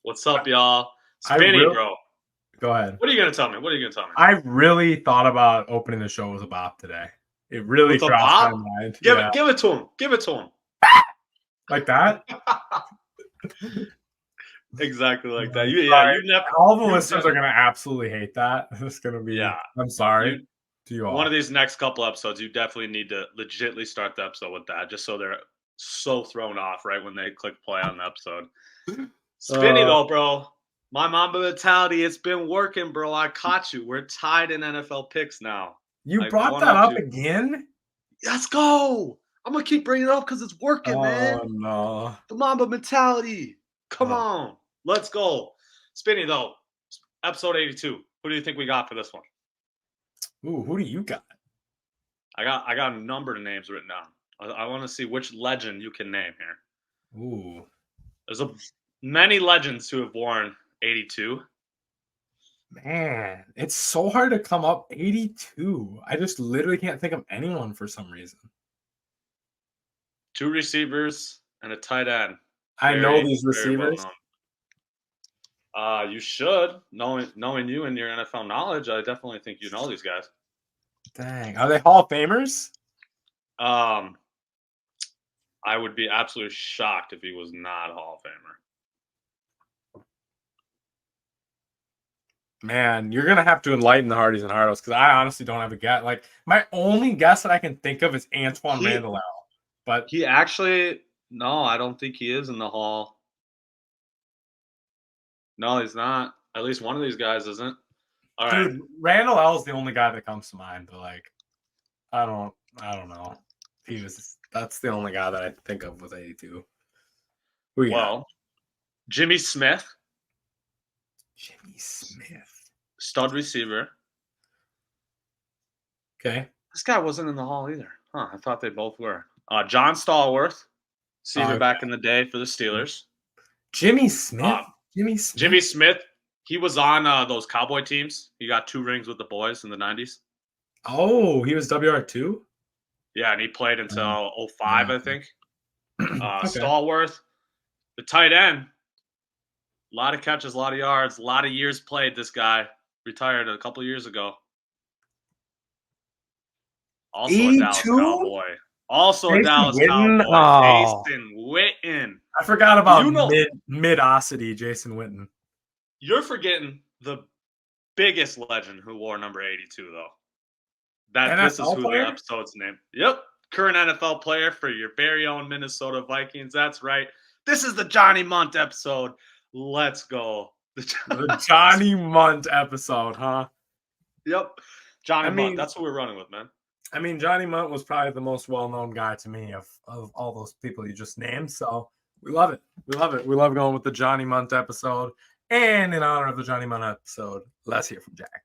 What's up, y'all? I Spinny, really bro. go ahead. What are you gonna tell me? What are you gonna tell me? I really thought about opening the show with a bop today. It really With a crossed my bop? mind. Give Yeah, it, give it to him. Give it to him. like that. Exactly like that. I'm Yeah, sorry. you never, All the you, listeners are gonna absolutely hate that. It's gonna be. yeah, I'm sorry you. to you One of all. these next couple episodes, you definitely need to legitly start the episode with that, just so they're so thrown off right when they click play on the episode. Spinny Uh, though, bro. My Mamba mentality, it's been working, bro. I caught you. We're tied in NFL picks now. you Like brought one that up up to. again? Let's go. I'm gonna keep bringing it up because it's working, Oh man. no. The Mamba mentality. Come Oh. on. Let's go. Spinny, though. Episode 82. Who do you think we got for this one? Ooh, who do you got? I got a number of names written down. I want to see which legend you can name here. Ooh, There's many legends who have worn 82. man, it's so hard to come up 82. I just literally can't think of anyone for some reason. Two receivers and a tight end. I know Very, these very well receivers. known. You should, knowing you and your NFL knowledge, I definitely think you know these guys. Dang, are they Hall of Famers? Um, I would be absolutely shocked if he was not a Hall of Famer. Man, you're gonna have to enlighten the Hardys and Hardos because I honestly don't have a guess. Like my only guess that I can think of is Antoine He Randall, but He actually, no, I don't think he is in the hall. No, he's not. At least one of these guys isn't. All right. dude, Randall L is the only guy that comes to mind. But like, I don't know. That's the only guy that I think of with 82. Who you got? Well, Jimmy Smith, Jimmy Smith. stud receiver. Okay. This guy wasn't in the hall either. Huh, I thought they both were. John Stallworth, receiver Okay. back in the day for the Steelers. Jimmy Smith. Uh, Jimmy Smith. Jimmy Smith, he was on those Cowboy teams. He got 2 rings with the boys in the 90s. Oh, he was WR2. Yeah, and he played until Yeah. '05, I think. Okay. Stallworth, the tight end, a lot of catches, a lot of yards, a lot of years played. This guy retired a couple years ago. Also a Dallas 82. Cowboy. Also a Jason Dallas Witten. Cowboy. Oh, Jason Witten. I forgot about You know, midosity Jason Witten. you're forgetting the biggest legend who wore number 82, though. This is NFL who the player? episode's name. Yep. Current NFL player for your very own Minnesota Vikings. That's right. This is the Johnny Munt episode. Let's go. The Johnny Munt episode, huh? Yep. Johnny I Munt. mean, That's what we're running with, man. Johnny Munt was probably the most well-known guy to me of all those people you just named. So we love it. We love it. We love going with the Johnny Munt episode. And in honor of the Johnny Munt episode, let's hear from Jack.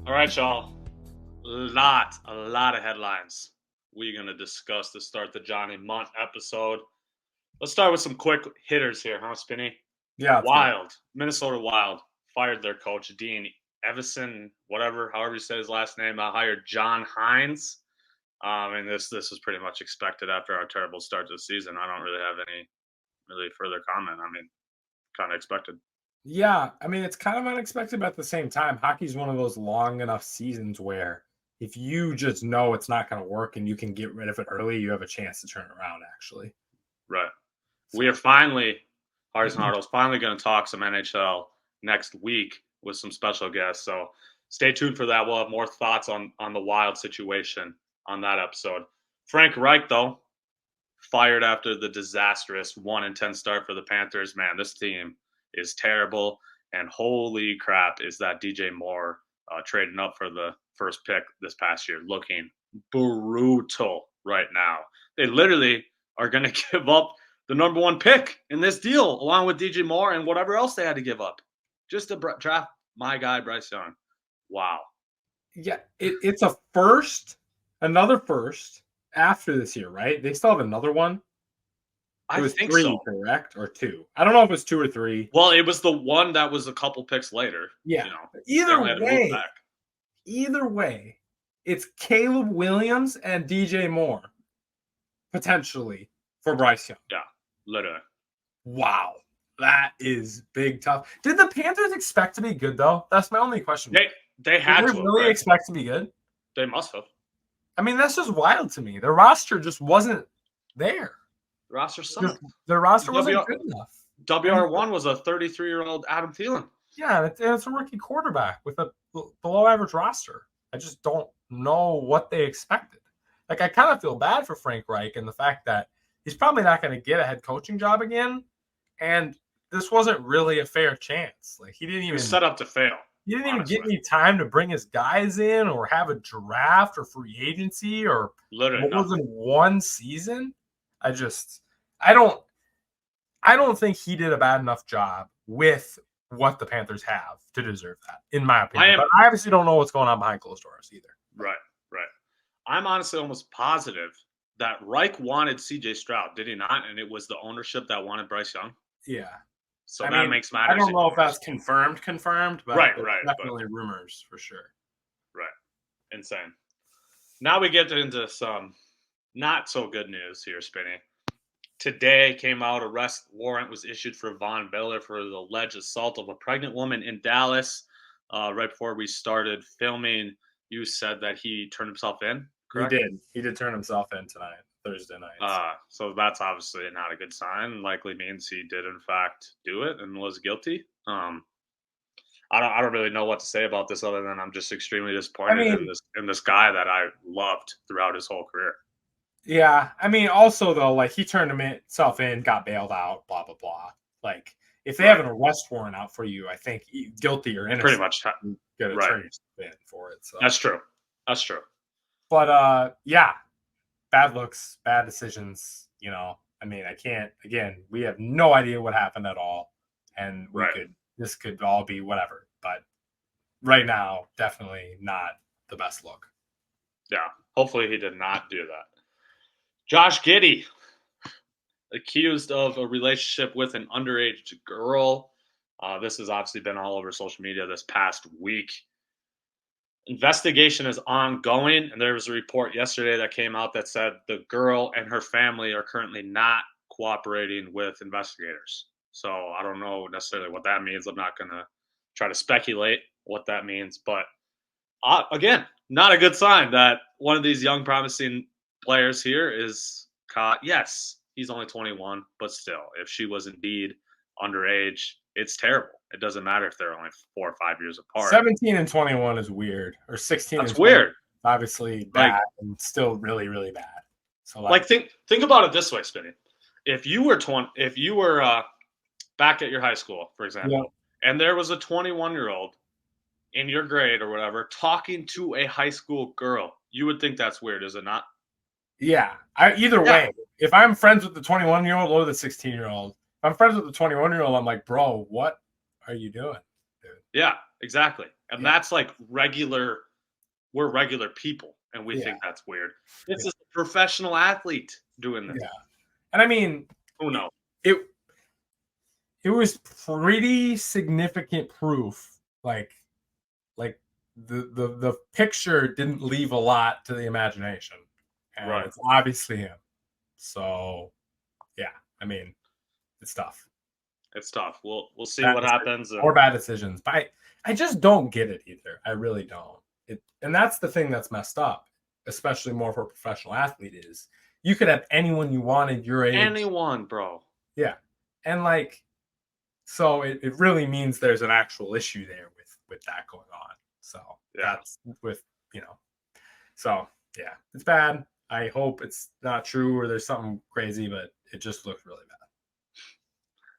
All right, y'all. A lot of headlines we're going to discuss to start the Johnny Munt episode. Let's start with some quick hitters here, huh, Spinny? Yeah, Wild. Minnesota Wild fired their coach, Dean Evison, whatever, however you say his last name. Hired John Hines. And this is pretty much expected after our terrible start to the season. I don't really have any really further comment. I mean, kind of expected. Yeah, I mean, it's kind of unexpected, but at the same time, hockey's one of those long enough seasons where if you just know it's not going to work and you can get rid of it early, you have a chance to turn it around, actually. Right. We are finally, Hardys and Hardos, finally going to talk some NHL next week with some special guests. So stay tuned for that. We'll have more thoughts on the Wild situation on that episode. Frank Reich, though, fired after the disastrous 1-10 start for the Panthers. Man, this team is terrible. And holy crap, is that DJ Moore trading up for the first pick this past year, looking brutal right now. They literally are going to give up the number one pick in this deal, along with DJ Moore and whatever else they had to give up, just to draft my guy Bryce Young. Wow. Yeah, it's a first, another first after this year, right? They still have another one. It was think 3, so. correct? Or 2? I don't know if it was 2 or 3. Well, it was the one that was a couple picks later. Yeah. You know, Either way, it's Caleb Williams and DJ Moore potentially for Bryce Young. Yeah, literally. Wow. That is big tough. Did the Panthers expect to be good though? That's my only question. They had Did they really expect to be good? They must have. I mean, that's just wild to me. Their roster just wasn't there. The roster sucked. Their roster wasn't good enough. WR1 was a 33-year-old Adam Thielen. Yeah, it's a rookie quarterback with a below average roster. I just don't know what they expected. Like, I kind of feel bad for Frank Reich and the fact that he's probably not going to get a head coaching job again. And this wasn't really a fair chance. Like, he was set up to fail. He didn't even get any time to bring his guys in or have a draft or free agency or literally more than one season. I don't think he did a bad enough job with what the Panthers have to deserve that, in my opinion. But I obviously don't know what's going on behind closed doors either. Right. I'm honestly almost positive that Reich wanted CJ Stroud, did he not? And it was the ownership that wanted Bryce Young. Yeah. So that makes matters. I don't know if that's confirmed, but right, definitely rumors for sure. Right. Insane. Now we get into some not so good news here, Spinny. Today came out, arrest warrant was issued for Von Miller for the alleged assault of a pregnant woman in Dallas. Right before we started filming, you said that he turned himself in, correct? He did turn himself in tonight, Thursday night. So that's obviously not a good sign. Likely means he did in fact do it and was guilty. I don't really know what to say about this other than I'm just extremely disappointed in this guy that I loved throughout his whole career. Yeah, I mean, also though, like, he turned himself in, got bailed out, blah blah blah. Like, if they have an arrest warrant out for you, I think guilty or innocent, pretty much get a turn in for it. So that's true. But yeah, bad looks, bad decisions. You know, I mean, I can't. Again, we have no idea what happened at all, and this could all be whatever. But right now, definitely not the best look. Yeah, hopefully he did not do that. Josh Giddey, accused of a relationship with an underage girl. This has obviously been all over social media this past week. Investigation is ongoing, and there was a report yesterday that came out that said the girl and her family are currently not cooperating with investigators. So I don't know necessarily what that means. I'm not going to try to speculate what that means. But again, not a good sign that one of these young, promising players here is caught. Yes, he's only 21, but still, if she was indeed underage, it's terrible. It doesn't matter if they're only 4 or 5 years apart. 17 and 21 is weird, or 16. That's weird. Obviously bad, and still really, really bad. So, think about it this way, Spinny. If you were back at your high school, for example, and there was a 21-year-old in your grade or whatever talking to a high school girl, you would think that's weird, is it not? Yeah. Either way, if I'm friends with the 21-year-old or the 16-year-old, if I'm friends with the 21-year-old, I'm like, bro, what are you doing, dude? Yeah, exactly. And that's like we're regular people, and we think that's weird. This is a professional athlete doing this. Yeah. And I mean, who knows? It was pretty significant proof. Like the picture didn't leave a lot to the imagination. And it's obviously him. So, yeah, I mean, it's tough. It's tough. We'll see what happens. Or bad decisions. But I just don't get it either. I really don't. And that's the thing that's messed up, especially more for a professional athlete, is you could have anyone you wanted your age. Anyone, bro. Yeah. And so it really means there's an actual issue there with that going on. So that's so yeah, it's bad. I hope it's not true or there's something crazy, but it just looks really bad.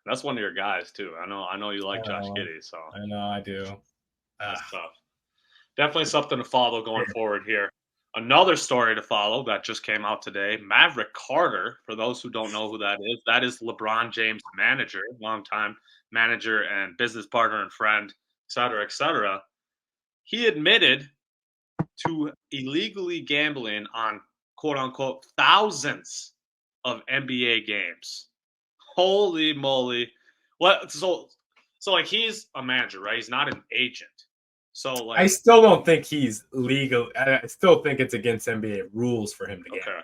That's one of your guys too. I know you like Josh Giddey, so I know I do. That's tough. Definitely something to follow going forward here. Another story to follow that just came out today. Maverick Carter, for those who don't know who that is LeBron James' manager, longtime manager and business partner and friend, et cetera, et cetera. He admitted to illegally gambling on quote unquote thousands of NBA games. Holy moly. What so like he's a manager, right? He's not an agent. So I like still don't think he's legal. I still think it's against NBA rules for him to gamble. okay.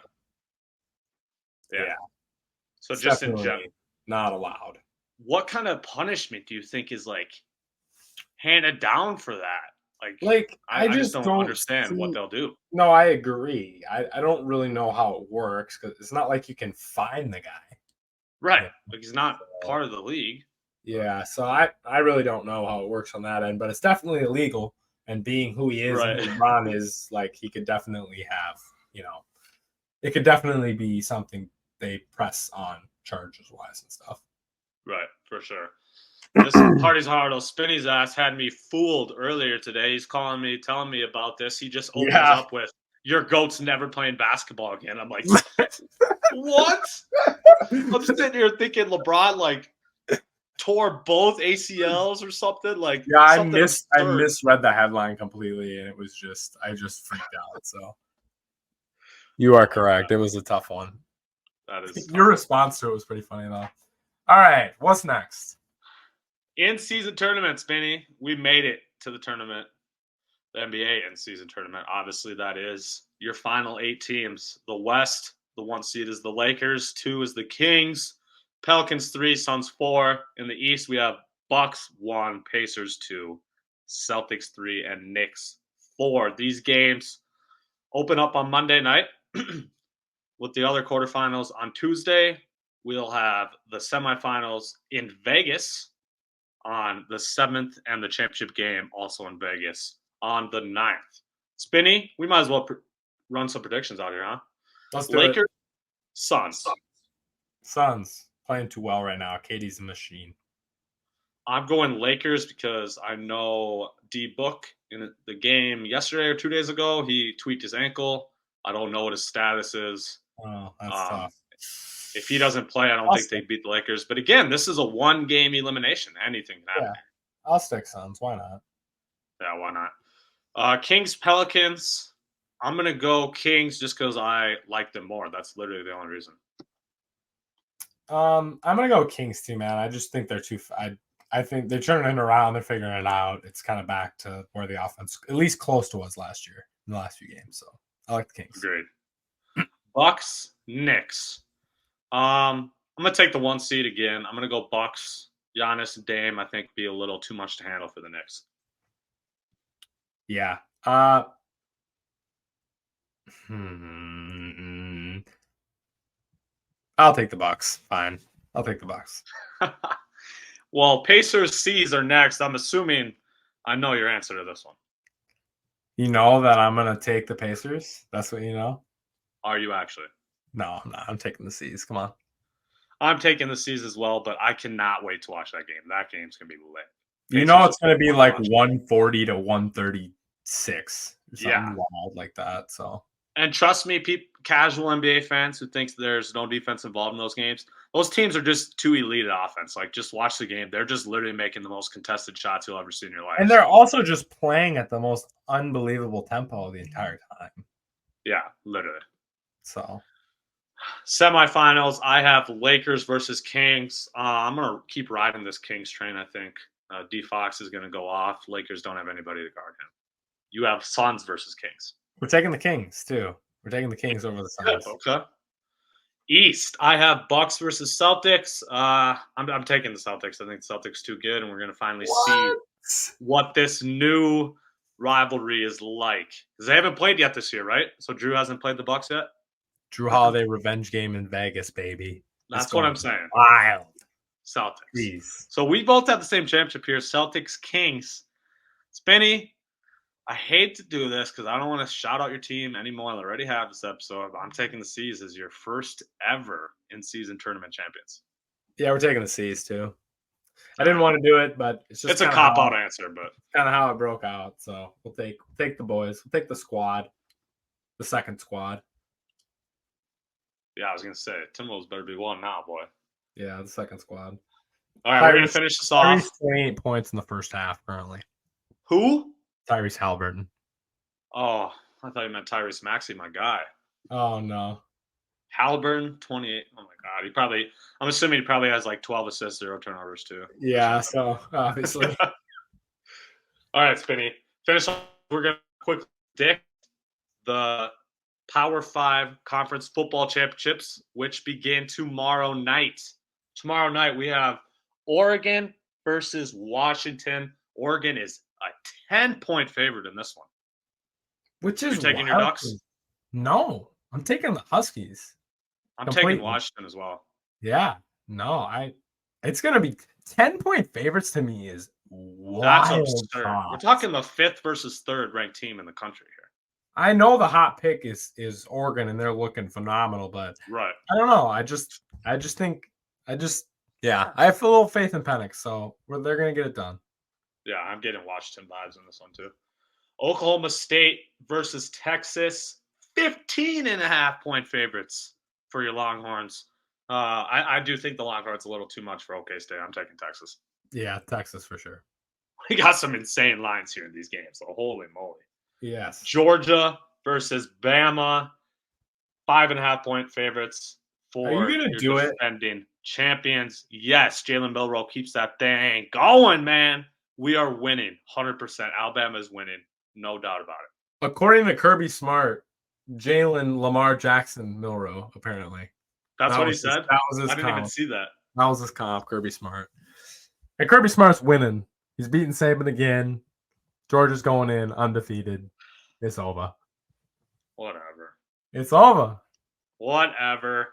Yeah. Yeah, So it's just in general, definitely not allowed. what kind of punishment do you think is like handed down for that? Like, I I just just don't don't understand what see. they'll do. No, I agree. I don't really know how it works because it's not like you can find the guy. Right. Yeah. Like he's not So, part of the league. yeah, so I really don't know how it works on that end, but it's definitely illegal. And being who he is and Right. who LeBron is, like he could definitely have, it could definitely be something they press on charges wise and stuff. Right, for sure. This Hardy's Hardo, Spinny's ass had me fooled earlier today. He's calling me, telling me about this. He just opens Yeah. up with, "Your goat's never playing basketball again." I'm like, what? I'm sitting here thinking LeBron like tore both ACLs or something, like Yeah, I something absurd. misread the headline completely, and it was just I just freaked out. So you are correct. It was a tough one. That is tough. Your response to it was pretty funny though. All right, what's next? In-season tournament, Spinny. We made it to the tournament, the NBA in-season tournament. Obviously, that is your final 8 teams. The West, the 1 seed is the Lakers, 2 is the Kings, Pelicans 3, Suns 4. In the East, we have Bucks 1, Pacers 2, Celtics 3, and Knicks 4. These games open up on Monday night with the other quarterfinals on Tuesday. We'll have the semifinals in Vegas on the 7th and the championship game also in Vegas on the 9th. Spinny, we might as well run some predictions out here, huh? Let's do Lakers, it. Suns. Suns playing too well right now. Katie's a machine. I'm going Lakers because I know D Book in the game yesterday or 2 days ago, he tweaked his ankle. I don't know what his status is. Oh, that's tough. If he doesn't play, I don't think they beat the Lakers. But again, this is a 1-game elimination. Anything can happen. Yeah, I'll stick Suns. Why not? Yeah, why not? Kings, Pelicans. I'm going to go Kings just because I like them more. That's literally the only reason. I'm gonna go Kings too, man. I just think they're too. I think they're turning it around. They're figuring it out. It's kind of back to where the offense, at least close to was last year in the last few games. So I like the Kings. Agreed. Bucks, Knicks. I'm gonna take the 1 seed again. I'm gonna go Bucks. Giannis and Dame, I think, be a little too much to handle for the Knicks. Yeah. I'll take the Bucks. Fine. I'll take the Bucks. Well, Pacers C's are next. I'm assuming I know your answer to this one. You know that I'm gonna take the Pacers. That's what you know. Are you actually? No, I'm not. I'm taking the C's. Come on. I'm taking the C's as well, but I cannot wait to watch that game. That game's gonna be lit. You know it's gonna be like 140 to 136 or something wild like that. So, and trust me, casual NBA fans who thinks there's no defense involved in those games, those teams are just too elite at offense. Like, just watch the game. They're just literally making the most contested shots you'll ever see in your life. And they're also just playing at the most unbelievable tempo the entire time. Yeah, literally. So, semifinals, I have Lakers versus Kings. I'm going to keep riding this Kings train, I think. D Fox is going to go off. Lakers don't have anybody to guard him. You have Suns versus Kings. We're taking the Kings, too. We're taking the Kings over the Suns. Okay. East, I have Bucks versus Celtics. I'm taking the Celtics. I think the Celtics too good, and we're going to finally see what this new rivalry is like. Because they haven't played yet this year, right? So Drew hasn't played the Bucks yet? Drew Holiday revenge game in Vegas, baby. That's what I'm saying. Wild. Celtics. Jeez. So we both have the same championship here. Celtics, Kings. Spinny, I hate to do this because I don't want to shout out your team anymore. I already have this episode. I'm taking the C's as your first ever in-season tournament champions. Yeah, we're taking the C's too. I didn't want to do it, but it's just It's a cop-out answer, but kind of how it broke out. So we'll take the boys. We'll take the squad, the second squad. yeah, I was gonna say Timberwolves better be one now, boy. Yeah, the second squad. All right, we're gonna finish this off. Tyrese 28 points in the first half currently. Who? Tyrese Halliburton. Oh, I thought you meant Tyrese Maxey, my guy. Oh no. Halliburton, 28. Oh my God, I'm assuming he probably has like 12 assists, 0 turnovers too. Yeah, so obviously. All right, Spinny. Finish off. We're gonna quickly predict the Power 5 Conference Football Championships, which begin tomorrow night. Tomorrow night we have Oregon versus Washington. Oregon is a 10-point favorite in this one. Which is You're taking your Ducks? No, I'm taking the Huskies. I'm taking Washington as well. Yeah, no, it's gonna be 10-point favorites to me is wild. That's absurd. We're talking the 5th versus 3rd ranked team in the country here. I know the hot pick is Oregon and they're looking phenomenal, but right. I don't know. I have a little faith in Penix, so they're gonna get it done. Yeah, I'm getting Washington vibes in this one too. Oklahoma State versus Texas, 15.5-point favorites for your Longhorns. I do think the Longhorns a little too much for OK State. I'm taking Texas. Yeah, Texas for sure. We got some insane lines here in these games. So holy moly. Yes. Georgia versus Bama, 5.5-point favorites for Are you gonna do defending champions. Yes, Jalen Milroe keeps that thing going, man. We are winning 100%. Alabama is winning. No doubt about it. According to Kirby Smart, Jalen Lamar Jackson Milroe, apparently. That's what he said? That was his I didn't even see that. That was his comp, Kirby Smart. And Kirby Smart's winning. He's beating Saban again. Georgia's going in undefeated. It's over. Whatever. It's over. Whatever.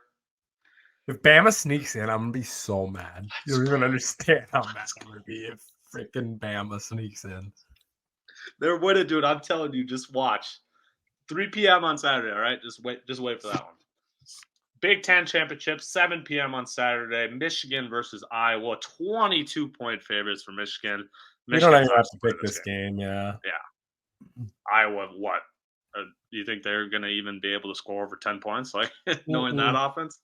If Bama sneaks in, I'm going to be so mad. You don't even understand how mad I'm going to be if freaking Bama sneaks in. They're winning, dude. I'm telling you, just watch. 3 p.m. on Saturday, all right? Just wait for that one. Big Ten Championship, 7 p.m. on Saturday. Michigan versus Iowa. 22-point favorites for Michigan. You don't even have to pick this game, yeah. Yeah. Iowa, what? Do you think they're going to even be able to score over 10 points, like knowing that offense?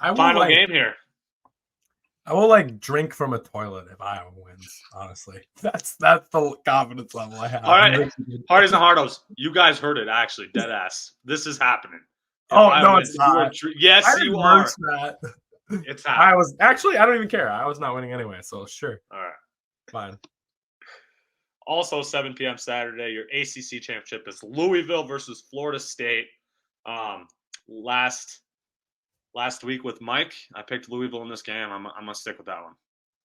Final game here. I will drink from a toilet if Iowa wins. Honestly, that's the confidence level I have. All right, Hardies and Hardos, you guys heard it. Actually, dead ass. This is happening. No, it's not. Yes, you are. That. It's happening. I don't even care. I was not winning anyway, so sure. All right, fine. Also, 7 p.m. Saturday, your ACC championship is Louisville versus Florida State. Last week with Mike, I picked Louisville in this game. I'm gonna stick with that one.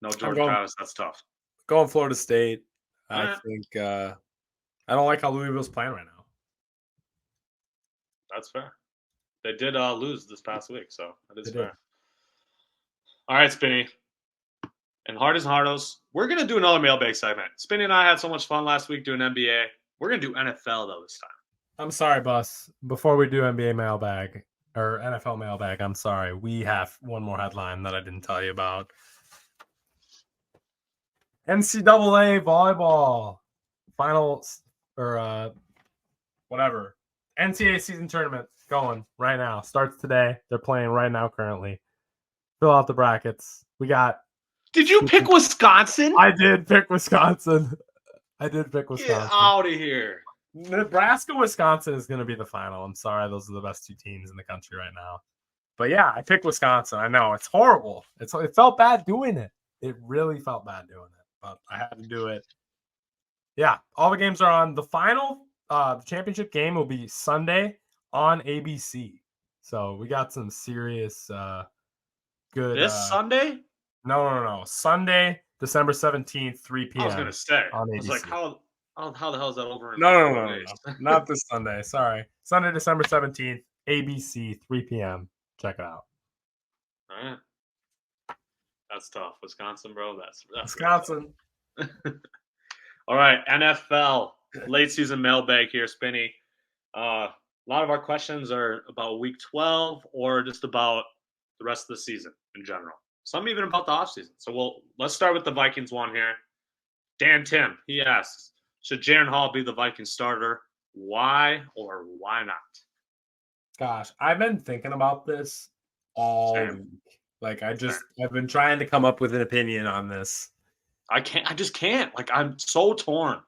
No Jordan Travis, that's tough. Going Florida State. I think I don't like how Louisville's playing right now. That's fair. They did lose this past week, so that is fair. All right, Spinny. And Hardies and Hardos, we're gonna do another mailbag segment. Spinny and I had so much fun last week doing NBA. We're gonna do NFL though this time. I'm sorry, boss. Before we do NBA mailbag or NFL mailbag, I'm sorry. We have one more headline that I didn't tell you about. NCAA volleyball finals or whatever. NCAA season tournament going right now. Starts today. They're playing right now currently. Fill out the brackets. We got. Did you pick Wisconsin? I did pick Wisconsin. Get out of here. Nebraska, Wisconsin is going to be the final. I'm sorry. Those are the best two teams in the country right now. But yeah, I picked Wisconsin. I know. It's horrible. It felt bad doing it. It really felt bad doing it. But I had to do it. Yeah, all the games are on. The final, the championship game will be Sunday on ABC. So we got some serious good. This Sunday? No. Sunday, December 17th, 3 p.m. I was going to say. On ABC. I was like, how the hell is that over? No. Not this Sunday. Sorry. Sunday, December 17th, ABC, 3 p.m. Check it out. All right. That's tough. Wisconsin, bro. That's Wisconsin. All right. NFL. Late season mailbag here, Spinny. A lot of our questions are about week 12 or just about the rest of the season in general. some even about the offseason. So let's start with the Vikings one here. Dan Tim, he asks, should Jaren Hall be the Vikings starter? Why or why not? Gosh, I've been thinking about this all Same. week. Like I've been trying to come up with an opinion on this. I just can't. Like, I'm so torn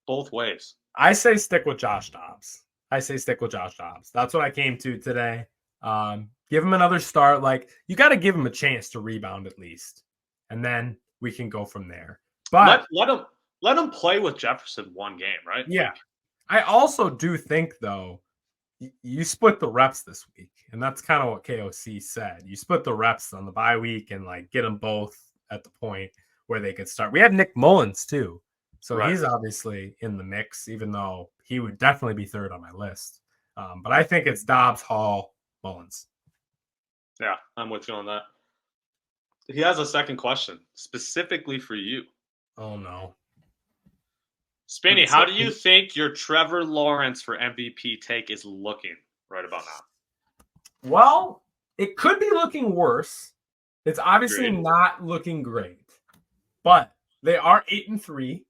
both ways. I say stick with Josh Dobbs. That's what I came to today. Give him another start. Like, you got to give him a chance to rebound at least, and then we can go from there. But let him play with Jefferson one game, right? Yeah. I also do think, though, you split the reps this week, and that's kind of what KOC said. You split the reps on the bye week and like get them both at the point where they could start. We have Nick Mullins too, so he's obviously in the mix, even though he would definitely be third on my list. But I think it's Dobbs, Hall, Mullins. Yeah, I'm with you on that. He has a second question specifically for you. Oh no. Spinny, how do you think your Trevor Lawrence for MVP take is looking right about now? Well, it could be looking worse. It's obviously not looking great, but they are 8-3,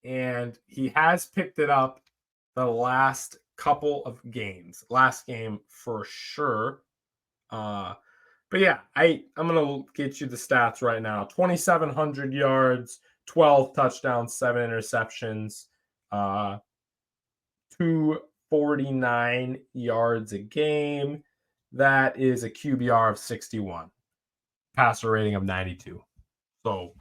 and he has picked it up the last couple of games. Last game for sure. But yeah, I'm gonna get you the stats right now. 2,700 yards, 12 touchdowns, 7 interceptions, 249 yards a game. That is a QBR of 61, passer rating of 92. So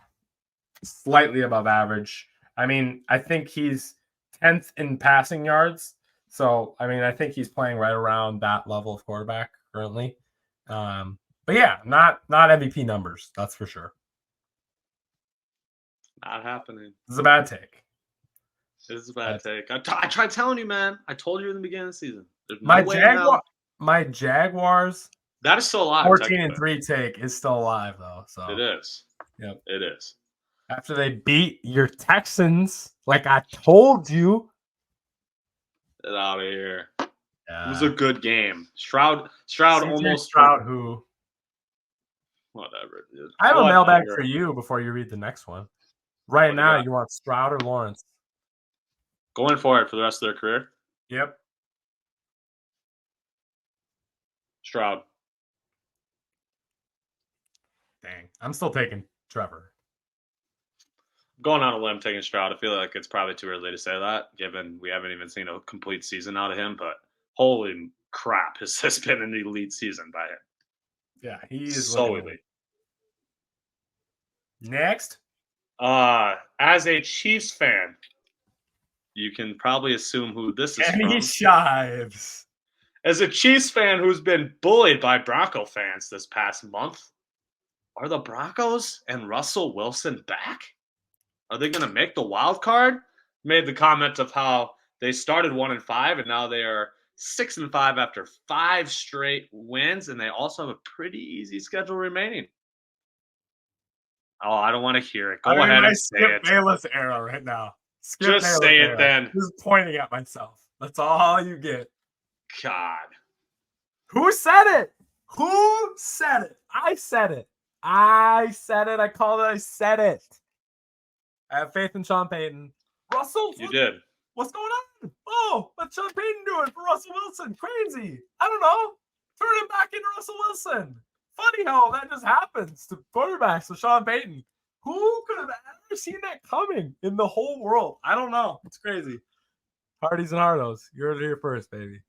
slightly above average. I mean, I think he's 10th in passing yards. So, I mean, I think he's playing right around that level of quarterback currently. But yeah, not MVP numbers, that's for sure. Not happening. This is a bad take. This is a bad take. I tried telling you, man. I told you in the beginning of the season. There's no my Jaguars. That is still alive. 14-3 take is still alive though. So it is. Yep, it is. After they beat your Texans, like I told you. Get out of here. Yeah. It was a good game. Stroud almost. Stroud who? Whatever, dude. I have a mailbag for you before you read the next one. Right now, you want Stroud or Lawrence? Going for it for the rest of their career? Yep. Stroud. Dang. I'm still taking Trevor. Going on a limb taking Stroud. I feel like it's probably too early to say that, given we haven't even seen a complete season out of him. But holy crap, has this been an elite season by him? Yeah, he is so elite. Next. As a Chiefs fan, you can probably assume who this is from. Shives. As a Chiefs fan who's been bullied by Bronco fans this past month, are the Broncos and Russell Wilson back? Are they going to make the wild card? Made the comment of how they started 1-5 and now they are 6-5 after 5 straight wins, and they also have a pretty easy schedule remaining. Oh, I don't want to hear it. Go ahead and say it. Bayless era right now. Just say it then. Just pointing at myself. That's all you get. God. Who said it? Who said it? I said it. I called it. I said it. I have faith in Sean Payton. Russell. You did. What's going on? Oh, what's Sean Payton doing for Russell Wilson? Crazy. I don't know. Turn him back into Russell Wilson. Funny how that just happens to quarterbacks with Sean Payton. Who could have ever seen that coming in the whole world? I don't know. It's crazy. Hardies and Hardos. You're here first, baby.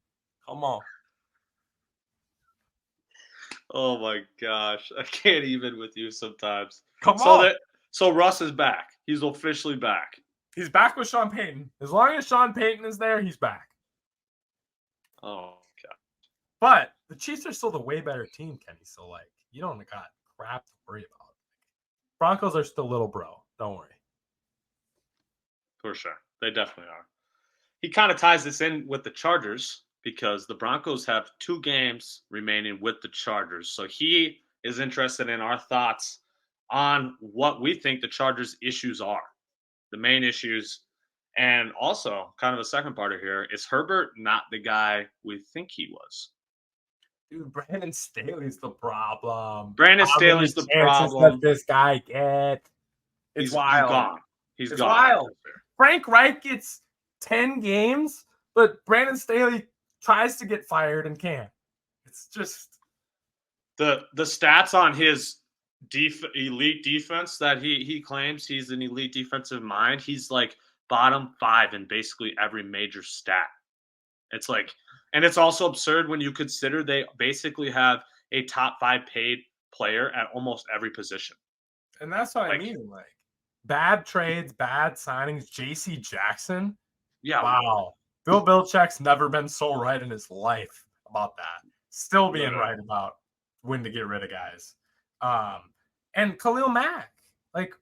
Come on. Oh my gosh. I can't even with you sometimes. Come on. So Russ is back. He's officially back. He's back with Sean Payton. As long as Sean Payton is there, he's back. Oh, God. But the Chiefs are still the way better team, Kenny. So, like, you don't got crap to worry about. Broncos are still little bro. Don't worry. For sure. They definitely are. He kind of ties this in with the Chargers because the Broncos have 2 games remaining with the Chargers. So he is interested in our thoughts on what we think the Chargers' issues are, the main issues. And also, kind of a second part of here, is Herbert not the guy we think he was? Dude, Brandon Staley's the problem. Brandon How many Staley's the chances does problem. this guy get? It's He's wild. gone. He's It's gone. wild. Frank Reich gets 10 games, but Brandon Staley tries to get fired and can't. It's just the stats on his elite defense that he claims he's an elite defensive mind. He's like bottom 5 in basically every major stat. It's like, and it's also absurd when you consider they basically have a top 5 paid player at almost every position. And that's what I mean. Like bad trades, bad signings. J.C. Jackson. Yeah. Wow. Bill Belichick's never been so right in his life about that. Still being right about when to get rid of guys. And Khalil Mack. Like,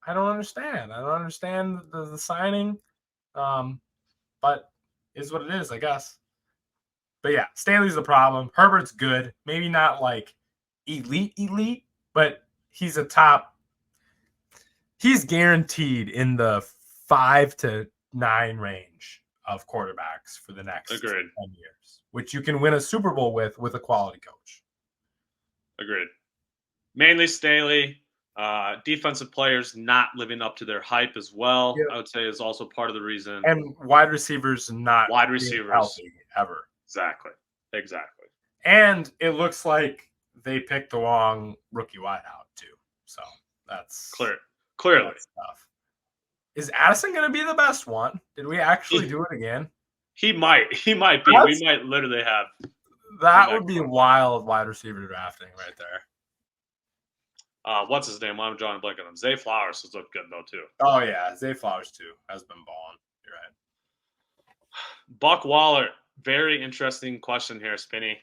I don't understand. I don't understand the signing. But is what it is, I guess. But yeah, Staley's the problem. Herbert's good. Maybe not like elite, but he's a top. He's guaranteed in the 5 to 9 range of quarterbacks for the next 10 years, which you can win a Super Bowl with a quality coach. Agreed. Mainly Staley. Defensive players not living up to their hype as well, I would say, is also part of the reason. And wide receivers not healthy ever. Exactly. And it looks like they picked the wrong rookie wideout too. So that's clearly tough. Is Addison going to be the best one? Did we actually do it again? He might be. We might literally have. That would be wild wide receiver drafting right there. What's his name? I'm drawing a blank on him. Zay Flowers has looked good though too. Oh yeah, Zay Flowers too has been balling. You're right. Buck Waller, very interesting question here, Spinny.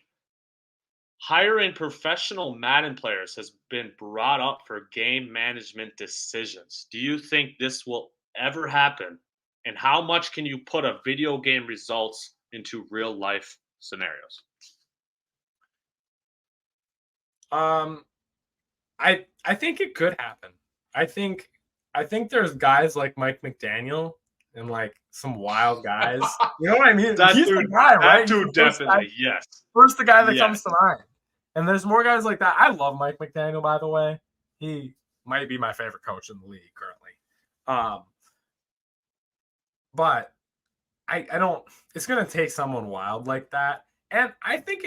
Hiring professional Madden players has been brought up for game management decisions. Do you think this will ever happen? And how much can you put a video game results into real life scenarios? I think it could happen. I think there's guys like Mike McDaniel and like some wild guys. You know what I mean? He's the guy, right? That dude definitely, yes. First the guy that comes to mind. And there's more guys like that. I love Mike McDaniel, by the way. He might be my favorite coach in the league currently. But I don't. It's gonna take someone wild like that. And I think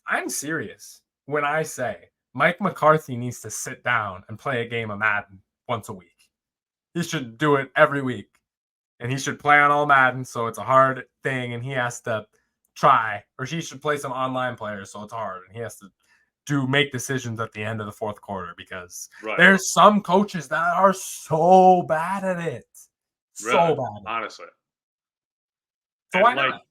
I'm serious when I say Mike McCarthy needs to sit down and play a game of Madden once a week. He should do it every week. And he should play on all Madden, so it's a hard thing, and he has to try. Or he should play some online players, so it's hard, and he has to make decisions at the end of the fourth quarter because there's some coaches that are so bad at it. So bad. Honestly. So why not?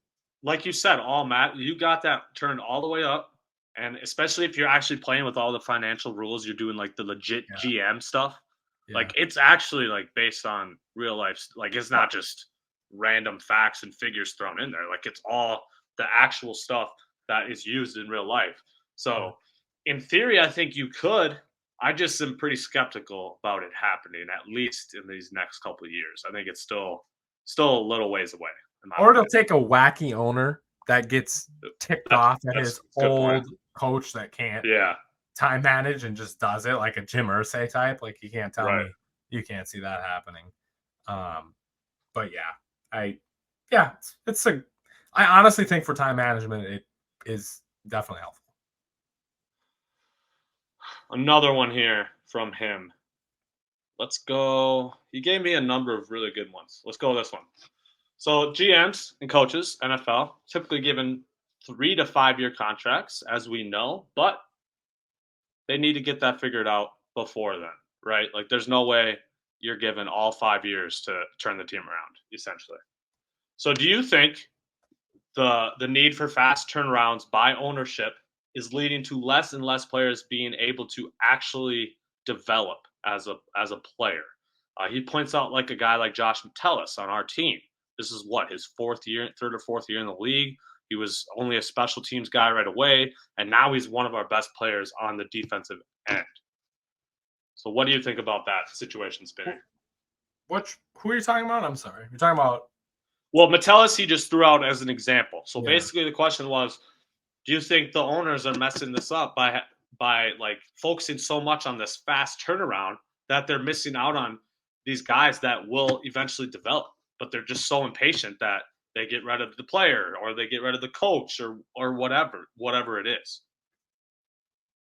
Like you said, all Matt, you got that turned all the way up. And especially if you're actually playing with all the financial rules, you're doing like the legit GM stuff. Yeah. Like it's actually like based on real life. Like it's not just random facts and figures thrown in there. Like it's all the actual stuff that is used in real life. So in theory, I think you could. I just am pretty skeptical about it happening, at least in these next couple of years. I think it's still a little ways away. Or it'll take a wacky owner that gets ticked off at his old coach that can't time manage and just does it like a Jim Irsay type. Like you can't tell me you can't see that happening. But I honestly think for time management it is definitely helpful. Another one here from him. Let's go. He gave me a number of really good ones. Let's go with this one. So GMs and coaches, NFL, typically given 3 to 5 year contracts, as we know, but they need to get that figured out before then, right? Like there's no way you're given all 5 years to turn the team around, essentially. So do you think the need for fast turnarounds by ownership is leading to less and less players being able to actually develop as a player? He points out like a guy like Josh Metellus on our team. This is his third or fourth year in the league. He was only a special teams guy right away, and now he's one of our best players on the defensive end. So what do you think about that situation, Spinny? Who are you talking about? I'm sorry. You're talking about... Well, Metellus, he just threw out as an example. So basically the question was, do you think the owners are messing this up by like focusing so much on this fast turnaround that they're missing out on these guys that will eventually develop, but they're just so impatient that they get rid of the player or they get rid of the coach or whatever it is.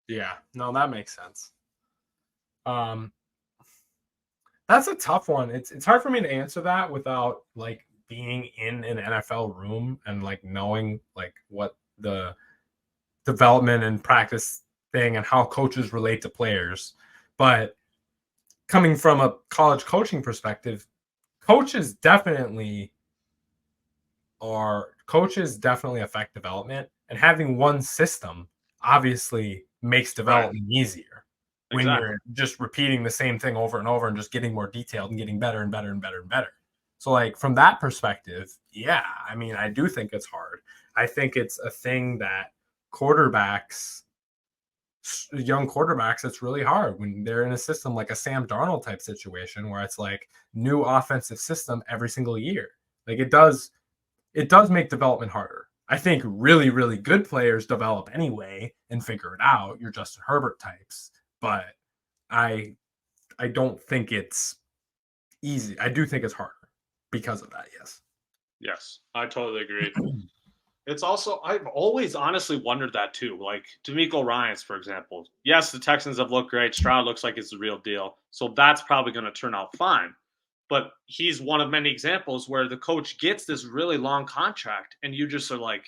Yeah, no, that makes sense. That's a tough one. It's hard for me to answer that without like being in an NFL room and like knowing like what the development and practice thing and how coaches relate to players. But coming from a college coaching perspective, coaches definitely affect development, and having one system obviously makes development easier when Exactly. you're just repeating the same thing over and over and just getting more detailed and getting better and better and better and better. So like from that perspective, yeah, I mean, I do think it's hard. I think it's a thing that young quarterbacks, it's really hard when they're in a system like a Sam Darnold type situation where it's like new offensive system every single year. Like it does make development harder. I think really, really good players develop anyway and figure it out. You're Justin Herbert types, but I don't think it's easy. I do think it's harder because of that. Yes. Yes, I totally agree. It's also I've always honestly wondered that too. Like D'Amico Ryans, for example. Yes, the Texans have looked great. Stroud looks like it's the real deal. So that's probably going to turn out fine. But he's one of many examples where the coach gets this really long contract and you just are like,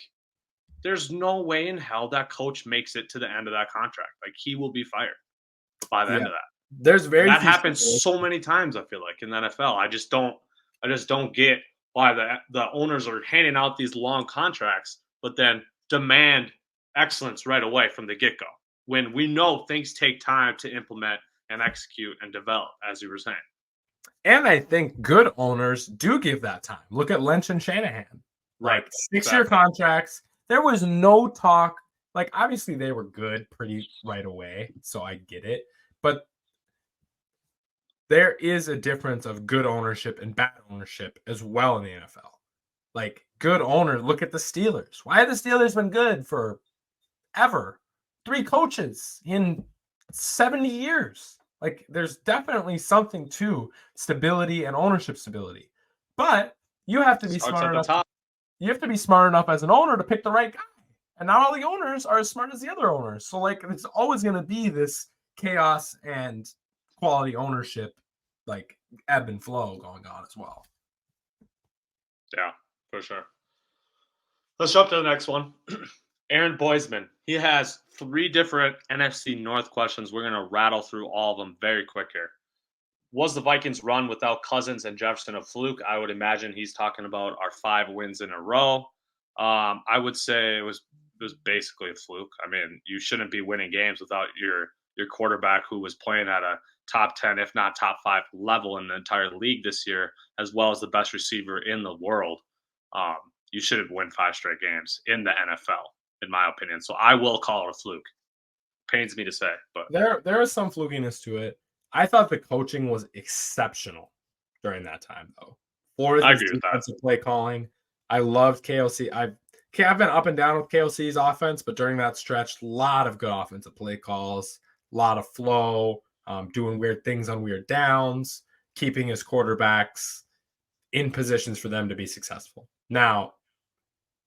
there's no way in hell that coach makes it to the end of that contract. Like he will be fired by the Yeah. end of that. There's very That few happens so many times, I feel like, in the NFL. I just don't get why the owners are handing out these long contracts, but then demand excellence right away from the get-go. When we know things take time to implement and execute and develop, as you were saying. And I think good owners do give that time. Look at Lynch and Shanahan. Right. Like 6-year contracts. There was no talk. Like, obviously, they were good pretty right away. So I get it. But there is a difference of good ownership and bad ownership as well in the NFL. Like, good owners, look at the Steelers. Why have the Steelers been good for ever? 3 coaches in 70 years. Like, there's definitely something to stability and ownership stability. But you have to be smart enough. You have to be smart enough as an owner to pick the right guy. And not all the owners are as smart as the other owners. So, like, it's always going to be this chaos and quality ownership, like, ebb and flow going on as well. Yeah, for sure. Let's jump to the next one. Aaron Boisman. He has 3 different NFC North questions. We're going to rattle through all of them very quick here. Was the Vikings run without Cousins and Jefferson a fluke? I would imagine he's talking about our 5 wins in a row. I would say it was basically a fluke. I mean, you shouldn't be winning games without your quarterback who was playing at a top 10, if not top 5 level in the entire league this year, as well as the best receiver in the world. You shouldn't win 5 straight games in the NFL, in my opinion. So I will call it a fluke. Pains me to say, but there is some flukiness to it. I thought the coaching was exceptional during that time, though. For the defensive play calling, I loved KOC. I've been up and down with KOC's offense, but during that stretch, a lot of good offensive play calls, a lot of flow, doing weird things on weird downs, keeping his quarterbacks in positions for them to be successful. Now,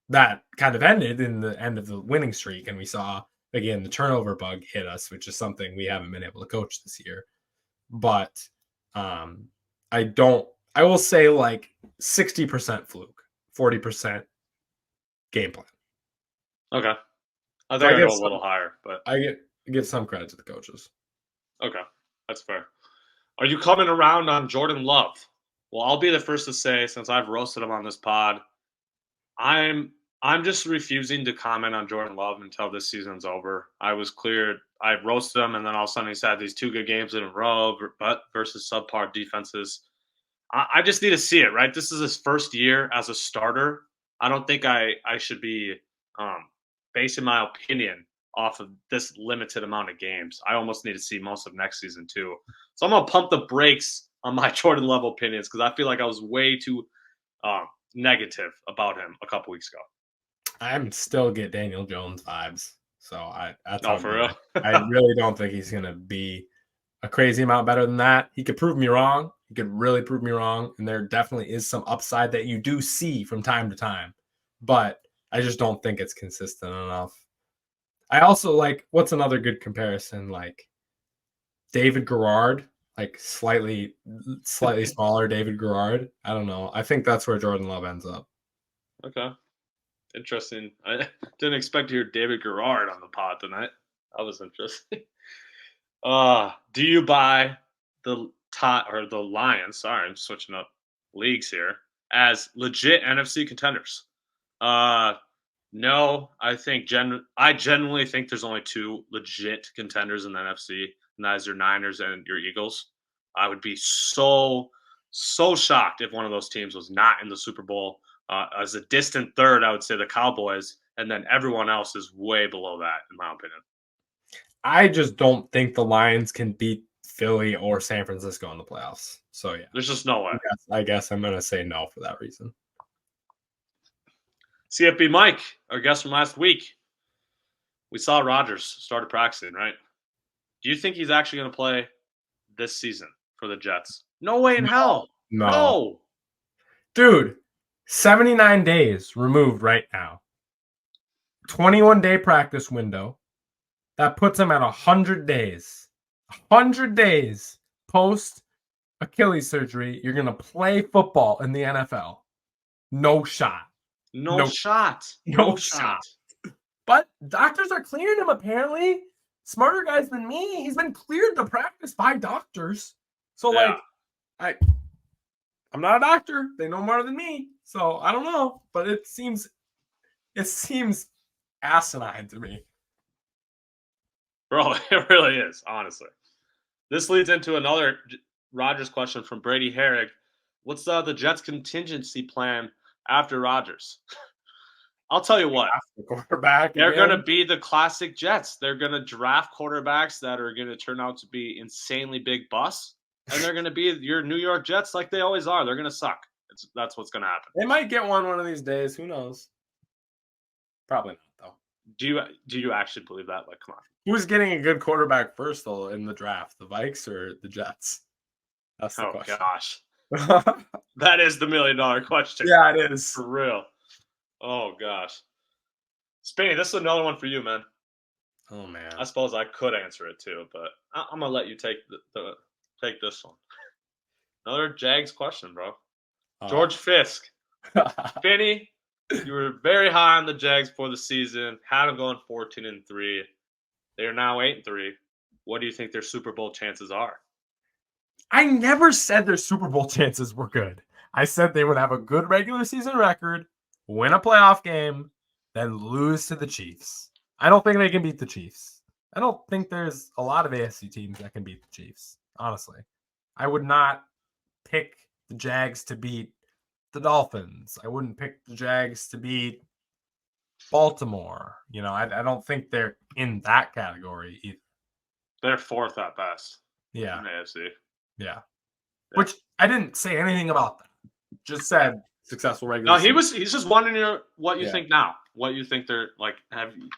that kind of ended in the end of the winning streak, and we saw, again, the turnover bug hit us, which is something we haven't been able to coach this year. But I will say like 60% fluke, 40% game plan. Okay. I think I go a little higher, but I give some credit to the coaches. Okay. That's fair. Are you coming around on Jordan Love? Well, I'll be the first to say, since I've roasted him on this pod, I'm just refusing to comment on Jordan Love until this season's over. I was cleared. I roasted him, and then all of a sudden he's had these 2 good games in a row, but versus subpar defenses. I just need to see it, right? This is his first year as a starter. I don't think I should be basing my opinion off of this limited amount of games. I almost need to see most of next season too. So I'm going to pump the brakes on my Jordan Love opinions because I feel like I was way too negative about him a couple weeks ago. I'm still get Daniel Jones vibes. So that's how for good real. I really don't think he's gonna be a crazy amount better than that. He could prove me wrong. He could really prove me wrong. And there definitely is some upside that you do see from time to time. But I just don't think it's consistent enough. I also like, what's another good comparison? Like David Garrard, like slightly smaller David Garrard. I don't know. I think that's where Jordan Love ends up. Okay. Interesting. I didn't expect to hear David Garrard on the pod tonight. That was interesting. Do you buy the the Lions? Sorry, I'm switching up leagues here as legit NFC contenders. No, I think I genuinely think there's only two legit contenders in the NFC, and that is your Niners and your Eagles. I would be so shocked if one of those teams was not in the Super Bowl. As a distant third, I would say the Cowboys, and then everyone else is way below that, in my opinion. I just don't think the Lions can beat Philly or San Francisco in the playoffs. So yeah, There's just no way. I guess I'm gonna say no for that reason. CFB Mike, our guest from last week. We saw Rodgers started practicing, right? Do you think he's actually going to play this season for the Jets? No way in hell. No. Dude, 79 days removed right now. 21-day practice window. That puts him at 100 days. 100 days post Achilles surgery. You're going to play football in the NFL. No shot. No shot. But doctors are clearing him, apparently. Smarter guys than me. He's been cleared to practice by doctors. So, Yeah. I'm not a doctor. They know more than me. So, I don't know. But it seems asinine to me. Bro, it really is, honestly. This leads into another Rodgers question from Brady Herrick. What's the Jets' contingency plan after Rodgers? I'll tell you what. The quarterback. They're going to be the classic Jets. They're going to draft quarterbacks that are going to turn out to be insanely big busts, and they're going to be your New York Jets like they always are. They're going to suck. That's what's going to happen. They might get one of these days. Who knows? Probably not, though. Do you actually believe that? Like, come on. Who's getting a good quarterback first, though, in the draft? The Vikes or the Jets? That's the question. Gosh. That is the $1 million question. Yeah, it is. For real. Oh, gosh. Spinny, this is another one for you, man. Oh, man. I suppose I could answer it, too, but I'm going to let you take take this one. Another Jags question, bro. George Fisk. Spinny, you were very high on the Jags for the season. Had them going 14-3. They are now 8-3. What do you think their Super Bowl chances are? I never said their Super Bowl chances were good. I said they would have a good regular season record, win a playoff game, then lose to the Chiefs. I don't think they can beat the Chiefs. I don't think there's a lot of AFC teams that can beat the Chiefs, honestly. I would not pick the Jags to beat the Dolphins. I wouldn't pick the Jags to beat Baltimore. I don't think they're in that category either. They're fourth at best. Yeah. In the AFC. Yeah. Which I didn't say anything about that. Just said successful regular season. No, he's just wondering what you think now. What you think they're like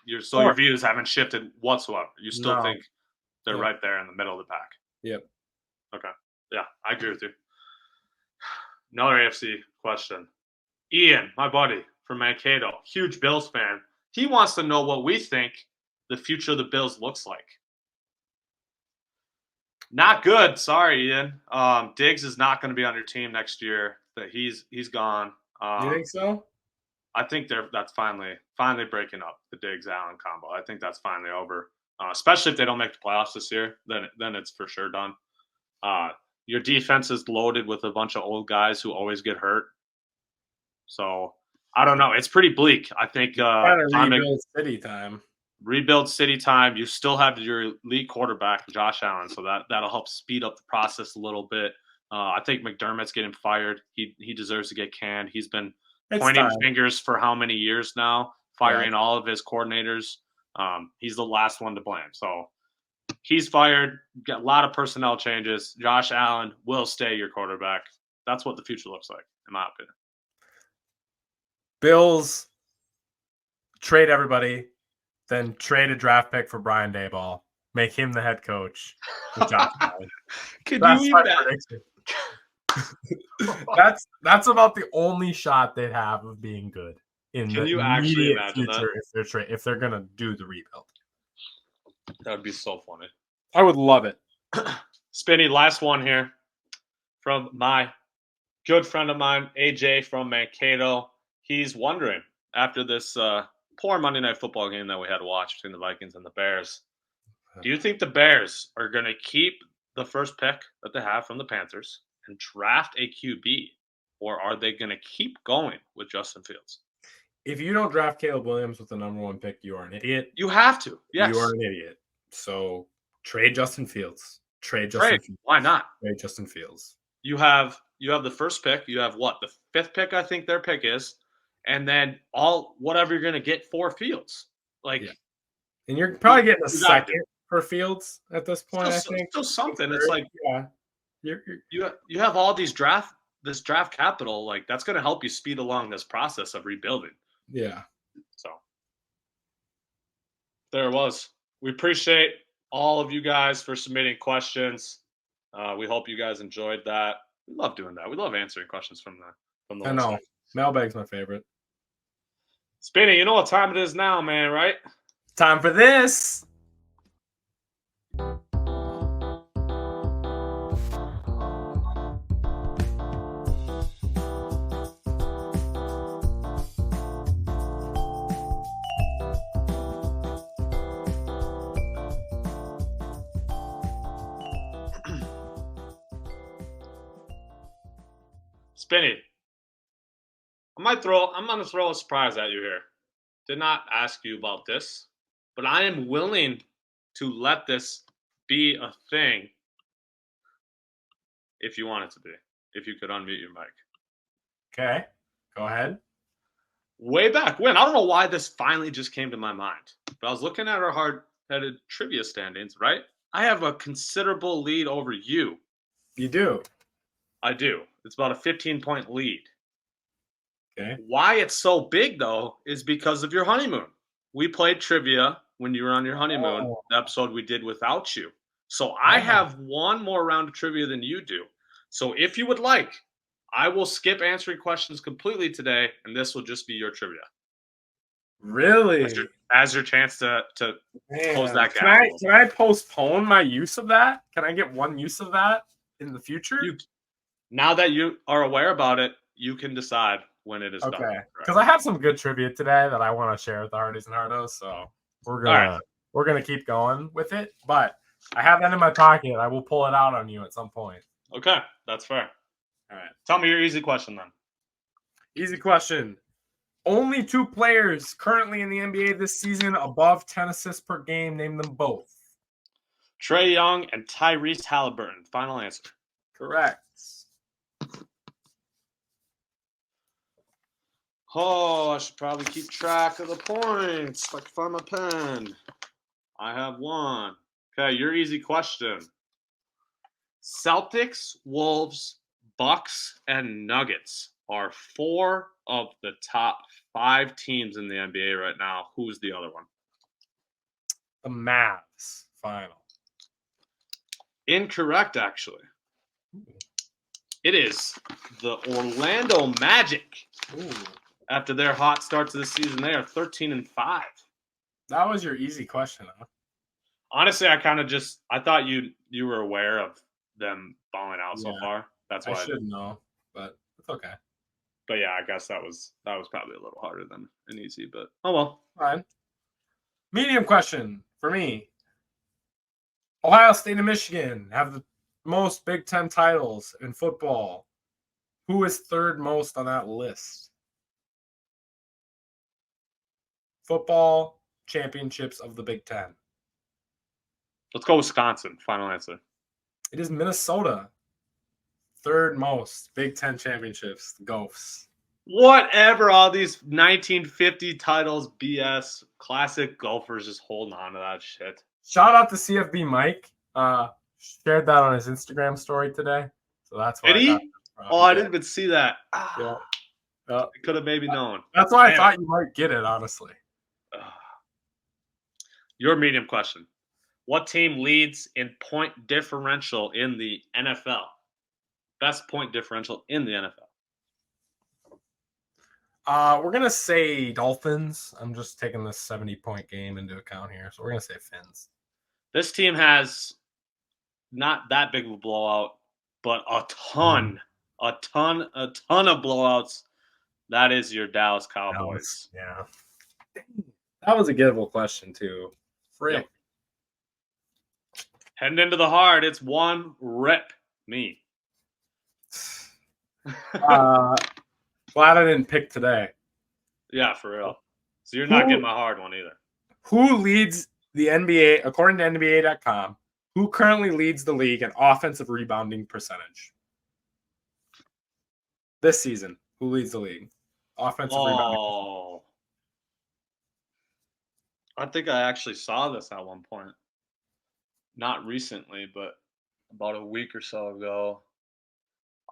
your views haven't shifted whatsoever. You still think they're right there in the middle of the pack. Yep. Okay. Yeah, I agree with you. Another AFC question. Ian, my buddy from Mankato, huge Bills fan. He wants to know what we think the future of the Bills looks like. Not good. Sorry, Ian. Diggs is not going to be on your team next year. That he's gone. You think so? I think that's finally breaking up the Diggs Allen combo. I think that's finally over. Especially if they don't make the playoffs this year, then it's for sure done. Your defense is loaded with a bunch of old guys who always get hurt. So I don't know. It's pretty bleak. I think rebuild city time. Rebuild city time. You still have your elite quarterback, Josh Allen, so that'll help speed up the process a little bit. I think McDermott's getting fired. He deserves to get canned. He's been pointing fingers for how many years now, firing all of his coordinators. He's the last one to blame. So he's fired. Got a lot of personnel changes. Josh Allen will stay your quarterback. That's what the future looks like, in my opinion. Bills trade everybody, then trade a draft pick for Brian Daboll, make him the head coach with Josh Allen. Could That's you my even prediction. That's about the only shot they have of being good in Can the you actually immediate imagine future if they're gonna do the rebuild. that would be so funny. I would love it. Spinny, last one here from my good friend of mine, AJ from Mankato. He's wondering, after this poor Monday Night Football game that we had to watch between the Vikings and the Bears, do you think the Bears are going to keep the first pick that they have from the Panthers and draft a QB, or are they going to keep going with Justin Fields? If you don't draft Caleb Williams with the number 1 pick, you are an idiot. You have to. Yes. You are an idiot. So trade Justin Fields. Trade Justin Fields. Why not? Trade Justin Fields. You have the first pick. You have what? The 5th pick, I think their pick is. And then whatever you're going to get for Fields. Like, yeah. And you're probably getting a second for Fields at this point, I think. Still something. It's like, yeah. You have all this draft capital. Like, that's going to help you speed along this process of rebuilding. Yeah. So there it was. We appreciate all of you guys for submitting questions. We hope you guys enjoyed that. We love doing that. We love answering questions from the I know. listeners. Mailbag's my favorite. Spinny, you know what time it is now, man, right? Time for this. Spinny, I'm going to throw a surprise at you here. Did not ask you about this, but I am willing to let this be a thing if you want it to be. If you could unmute your mic. Okay, go ahead. Way back when, I don't know why this finally just came to my mind, but I was looking at our hard-headed trivia standings, right? I have a considerable lead over you. You do? I do. It's about a 15-point lead. Okay. Why it's so big, though, is because of your honeymoon. We played trivia when you were on your honeymoon, the episode we did without you. So I have one more round of trivia than you do. So if you would like, I will skip answering questions completely today, and this will just be your trivia. Really? As your chance to close that gap. Can I postpone my use of that? Can I get one use of that in the future? Now that you are aware about it, you can decide when it is done. Okay. Because I have some good trivia today that I want to share with the Hardies and Hardos, so we're gonna keep going with it. But I have that in my pocket. I will pull it out on you at some point. Okay, that's fair. All right. Tell me your easy question then. Easy question. Only 2 players currently in the NBA this season above 10 assists per game. Name them both. Trae Young and Tyrese Halliburton. Final answer. Correct. Oh, I should probably keep track of the points. If I can find my pen. I have one. Okay, your easy question. Celtics, Wolves, Bucks, and Nuggets are 4 of the top 5 teams in the NBA right now. Who's the other one? The Mavs. Final. Incorrect, actually. It is the Orlando Magic. Ooh. After their hot start to the season, they are 13-5. That was your easy question, huh? Honestly, I thought you were aware of them falling out so far. That's why I should know, but it's okay. But yeah, I guess that was probably a little harder than an easy, but oh well. Fine. Medium question for me. Ohio State and Michigan have the most Big Ten titles in football. Who is third most on that list? Football championships of the Big Ten. Let's go Wisconsin. Final answer. It is Minnesota. Third most Big Ten championships. The Gophers. Whatever, all these 1950 titles, BS. Classic Gophers just holding on to that shit. Shout out to CFB Mike. Shared that on his Instagram story today. So that's why. Did he? I didn't even see that. Yeah. I could have maybe known. That's why I thought you might get it, honestly. Your medium question. What team leads in point differential in the NFL? Best point differential in the NFL. We're gonna say Dolphins. I'm just taking this 70-point game into account here, so we're gonna say Fins. This team has not that big of a blowout, but a ton of blowouts. That is your Dallas Cowboys. Yeah. That was a gettable question too. Frick. Yep. Heading into the hard, it's one rip me. Glad I didn't pick today. Yeah, for real. So you're not getting my hard one either. Who leads the NBA, according to NBA.com, who currently leads the league in offensive rebounding percentage? This season, who leads the league? Offensive rebounding percentage. I think I actually saw this at one point. Not recently, but about a week or so ago.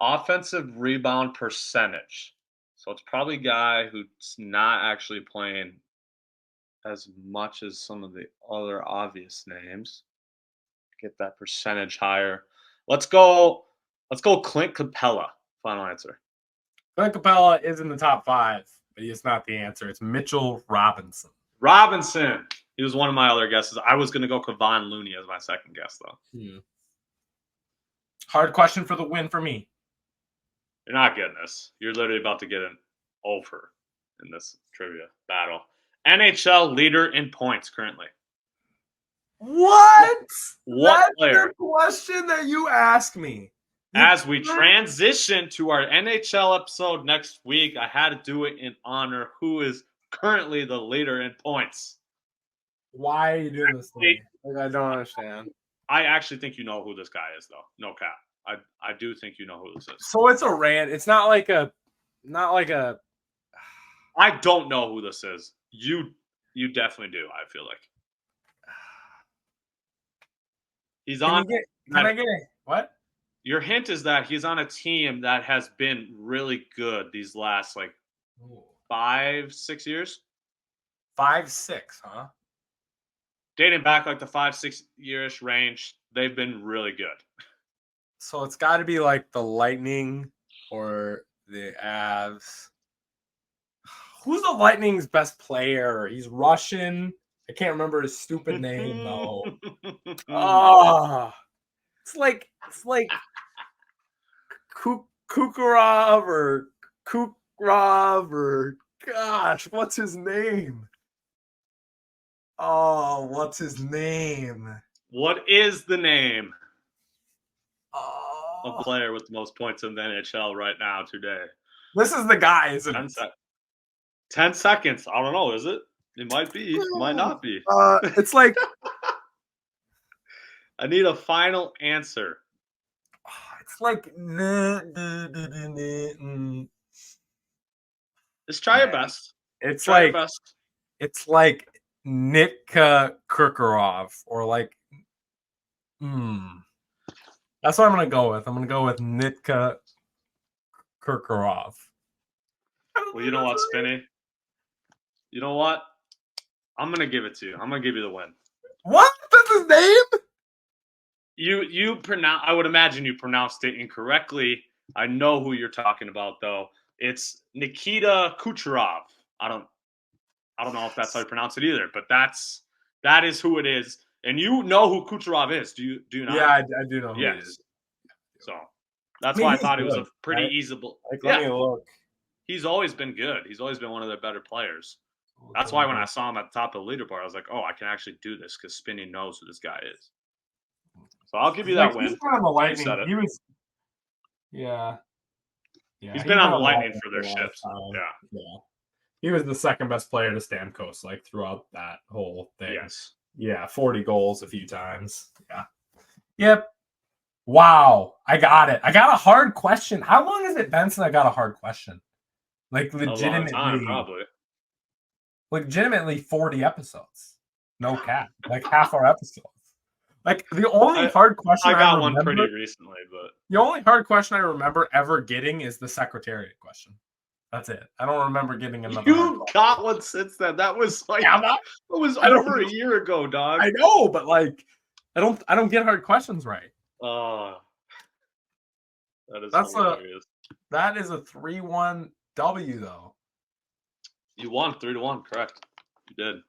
Offensive rebound percentage. So it's probably a guy who's not actually playing as much as some of the other obvious names. Get that percentage higher. Let's go Clint Capella. Final answer. Clint Capella is in the top 5, but he is not the answer. It's Mitchell Robinson. Robinson. He was one of my other guesses. I was going to go Kevon Looney as my second guess, though. Hard question for the win for me. You're not getting this. You're literally about to get an over in this trivia battle. NHL leader in points currently. What? What player? The question that you asked me. As we transition to our NHL episode next week, I had to do it in honor. Who is currently the leader in points? Why are you doing this to me? I don't understand. I actually think you know who this guy is, though. No cap. I do think you know who this is. So it's a rant. It's not like a. I don't know who this is. You definitely do. I feel like he's on. Can I get it? What? Your hint is that he's on a team that has been really good these last 5-6 years. 5-6, huh? Dating back the 5-6 yearish range, they've been really good. So it's got to be like the Lightning or the Avs. Who's the Lightning's best player? He's Russian. I can't remember his stupid name though. It's like Kukurov or Kukrov or gosh, what's his name? Oh, what's his name? What is the name of the player with the most points in the NHL right now today? This is the guy, isn't it? 10 seconds. I don't know. Is it? It might be. It might not be. It's like I need a final answer. It's like just try your best. It's like Nitka Kirkorov or That's what I'm gonna go with. I'm gonna go with Nitka Kirkorov. Well, you know what, Spinny? You know what? I'm gonna give it to you. I'm gonna give you the win. What? That's his name? You pronounce. I would imagine you pronounced it incorrectly. I know who you're talking about, though. It's Nikita Kucherov. I don't know if that's how you pronounce it either, but that is who it is. And you know who Kucherov is, do you not? Yeah, I do know who he is. So that's why I thought it was a pretty easy. Let me look. He's always been good. He's always been one of their better players. That's why when I saw him at the top of the leaderboard, I was like, oh, I can actually do this because Spinny knows who this guy is. So I'll give you that win. He's been on the Lightning. He was, yeah. He's been on the Lightning for their ships. Yeah. He was the second best player to Stamkos, throughout that whole thing. Yes. Yeah, 40 goals a few times. Yeah. Yep. Wow. I got it. I got a hard question. How long has it been since I got a hard question? Legitimately. A long time, probably. Legitimately 40 episodes. No cap. Half our episodes. The only hard question I got one pretty recently, but the only hard question I remember ever getting is the Secretariat question. That's it. I don't remember getting another. You got one since then. That was like Yeah, it was I don't over a know. year ago, dog. I know, but like, I don't get hard questions right. That is That's hilarious. that is a 3-1 W though. You won 3-1, correct? You did.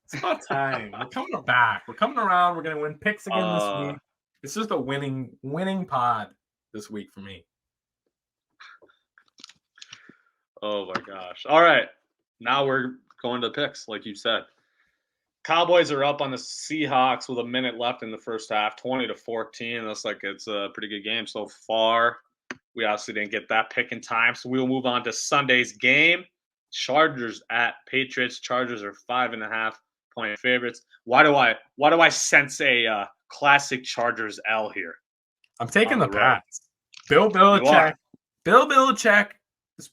It's about time. We're coming back. We're coming around. We're gonna win picks again this week. It's just a winning pod this week for me. Oh my gosh. All right. Now we're going to picks, like you said. Cowboys are up on the Seahawks with a minute left in the first half, 20-14. Looks like it's a pretty good game so far. We obviously didn't get that pick in time, so we'll move on to Sunday's game. Chargers at Patriots. Chargers are 5.5-point favorites. Why do I sense a classic Chargers L here? I'm taking the Pats. Bill Belichick. Bill Belichick's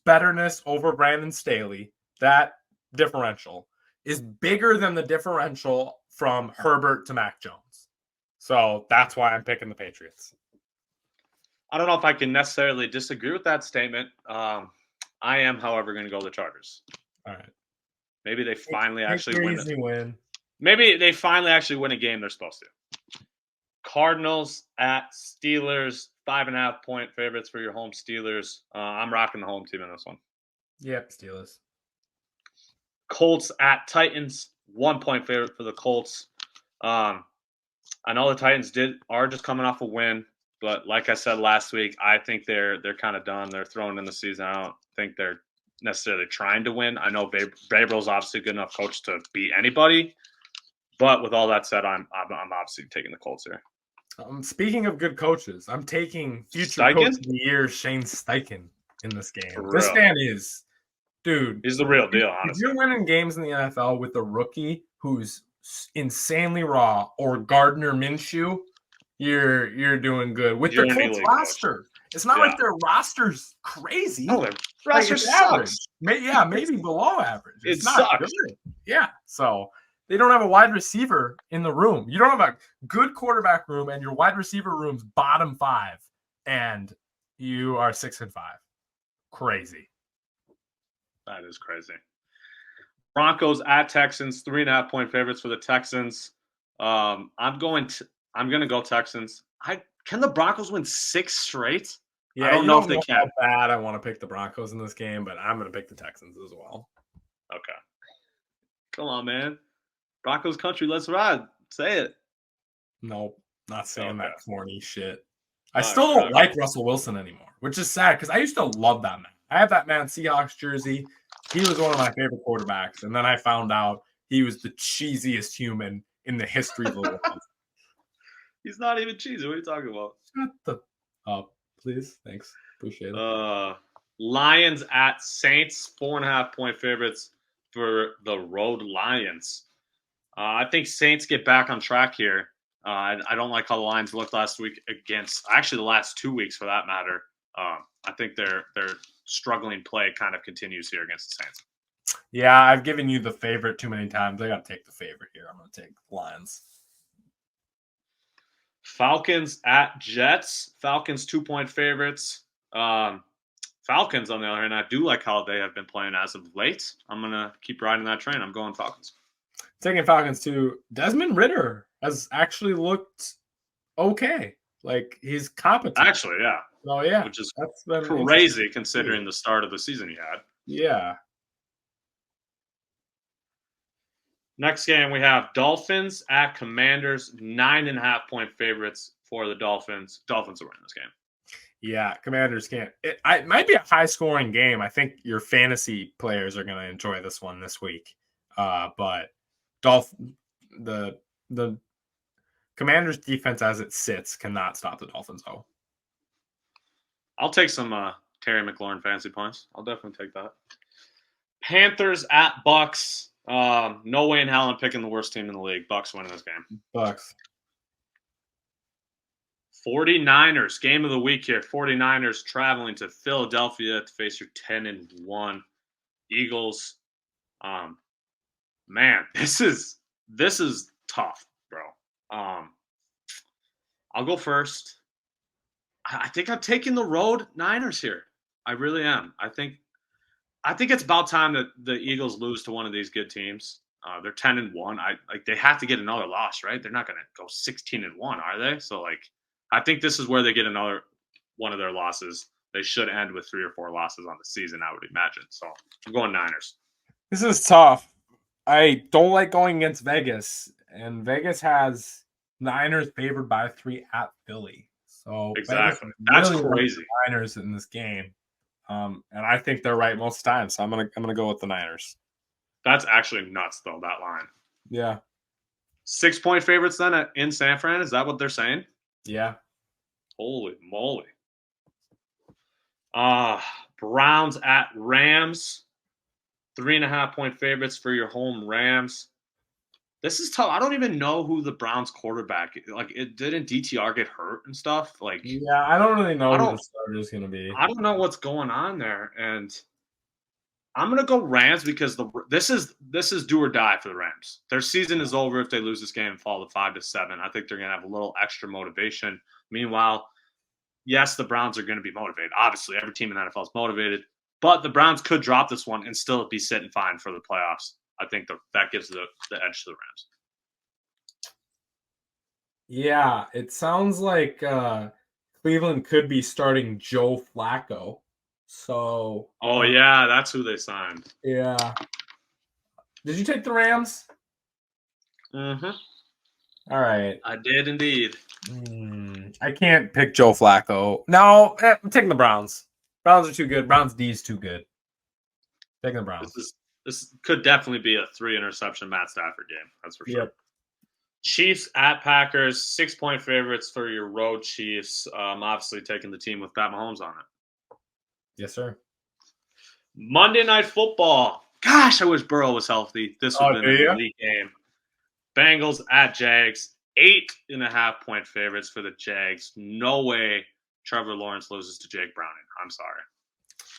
betterness over Brandon Staley, that differential, is bigger than the differential from Herbert to Mac Jones. So that's why I'm picking the Patriots. I don't know if I can necessarily disagree with that statement. I am, however, going to go the Chargers. All right. Maybe they finally actually win. Maybe they finally actually win a game they're supposed to. Cardinals at Steelers, 5.5-point favorites for your home Steelers. I'm rocking the home team in this one. Yep, Steelers. Colts at Titans, 1-point favorite for the Colts. I know the Titans are just coming off a win, but like I said last week, I think they're kind of done. They're thrown in the season. I don't think they're necessarily trying to win. I know Vrabel's obviously a good enough coach to beat anybody, but with all that said, I'm obviously taking the Colts here. Speaking of good coaches, I'm taking future coach of the year Shane Steichen in this game. This man is, dude. He's the real deal, honestly. If you're winning games in the NFL with a rookie who's insanely raw or Gardner Minshew, you're doing good with the Colts roster. It's not like their roster's crazy. No, their roster sucks. Maybe below average. It sucks. Good. Yeah, so they don't have a wide receiver in the room. You don't have a good quarterback room, and your wide receiver room's bottom 5, and you are 6-5. Crazy. That is crazy. Broncos at Texans, 3.5-point favorites for the Texans. I'm going to go Texans. Can the Broncos win 6 straight? Yeah, I don't know if they can. How bad I want to pick the Broncos in this game, but I'm going to pick the Texans as well. Okay. Come on, man. Broncos country, let's ride. Say it. Nope, not saying that corny shit. I still don't like Russell Wilson anymore, which is sad because I used to love that man. I have that man Seahawks jersey. He was one of my favorite quarterbacks, and then I found out he was the cheesiest human in the history of the world. He's not even cheesy. What are you talking about? Shut the up, please. Thanks. Appreciate it. Lions at Saints, 4.5-point favorites for the Road Lions. I think Saints get back on track here. I don't like how the Lions looked last week against, actually the last 2 weeks for that matter. I think their struggling play kind of continues here against the Saints. Yeah, I've given you the favorite too many times. I got to take the favorite here. I'm going to take Lions. Falcons at Jets. Falcons 2-point favorites. Falcons, on the other hand, I do like how they have been playing as of late. I'm going to keep riding that train. I'm going Falcons. Taking Falcons too. Desmond Ridder has actually looked okay. Like, he's competent. Actually, yeah. Oh, yeah. Which is crazy considering the start of the season he had. Yeah. Next game, we have Dolphins at Commanders, 9.5-point favorites for the Dolphins. Dolphins are winning this game. Yeah, Commanders can't. It might be a high-scoring game. I think your fantasy players are going to enjoy this one this week. But the Commanders' defense as it sits cannot stop the Dolphins, though. I'll take some Terry McLaurin fantasy points. I'll definitely take that. Panthers at Bucks. No way in hell I'm picking the worst team in the league. Bucks winning this game. Bucks. 49ers, game of the week here. 49ers traveling to Philadelphia to face your 10-1 Eagles. Man, this is tough, bro. I'll go first. I think I'm taking the road Niners here. I really am. I think I think it's about time that the Eagles lose to one of these good teams. They're 10-1. They have to get another loss, right? They're not going to go 16-1, are they? So I think this is where they get another one of their losses. They should end with 3 or 4 losses on the season, I would imagine. So I'm going Niners. This is tough. I don't like going against Vegas, and Vegas has Niners favored by 3 at Philly. So Exactly. Vegas That's really crazy. Niners in this game, and I think they're right most of the time. So I'm gonna go with the Niners. That's actually nuts, though, that line. Yeah. 6-point favorites then in San Fran? Is that what they're saying? Yeah. Holy moly. Browns at Rams. 3.5-point favorites for your home Rams. This is tough. I don't even know who the Browns quarterback is. Didn't DTR get hurt and stuff? Yeah, I don't really know who the starter is going to be. I don't know what's going on there, and I'm gonna go Rams because this is do or die for the Rams. Their season is over if they lose this game and fall to 5-7. I think they're gonna have a little extra motivation. Meanwhile, yes, the Browns are gonna be motivated. Obviously, every team in the NFL is motivated, but the Browns could drop this one and still be sitting fine for the playoffs. I think that gives the edge to the Rams. Yeah, it sounds like Cleveland could be starting Joe Flacco. So. Oh yeah, that's who they signed. Yeah. Did you take the Rams? Mm-hmm. All right. I did indeed. I can't pick Joe Flacco. No, I'm taking the Browns. Browns are too good. Browns D is too good. Taking the Browns. This could definitely be a 3-interception Matt Stafford game. That's for sure. Yep. Chiefs at Packers, 6-point favorites for your road Chiefs. Obviously taking the team with Pat Mahomes on it. Yes, sir. Monday Night Football. Gosh, I wish Burrow was healthy. This would have been an elite game. Bengals at Jags, 8.5-point favorites for the Jags. No way Trevor Lawrence loses to Jake Browning. I'm sorry.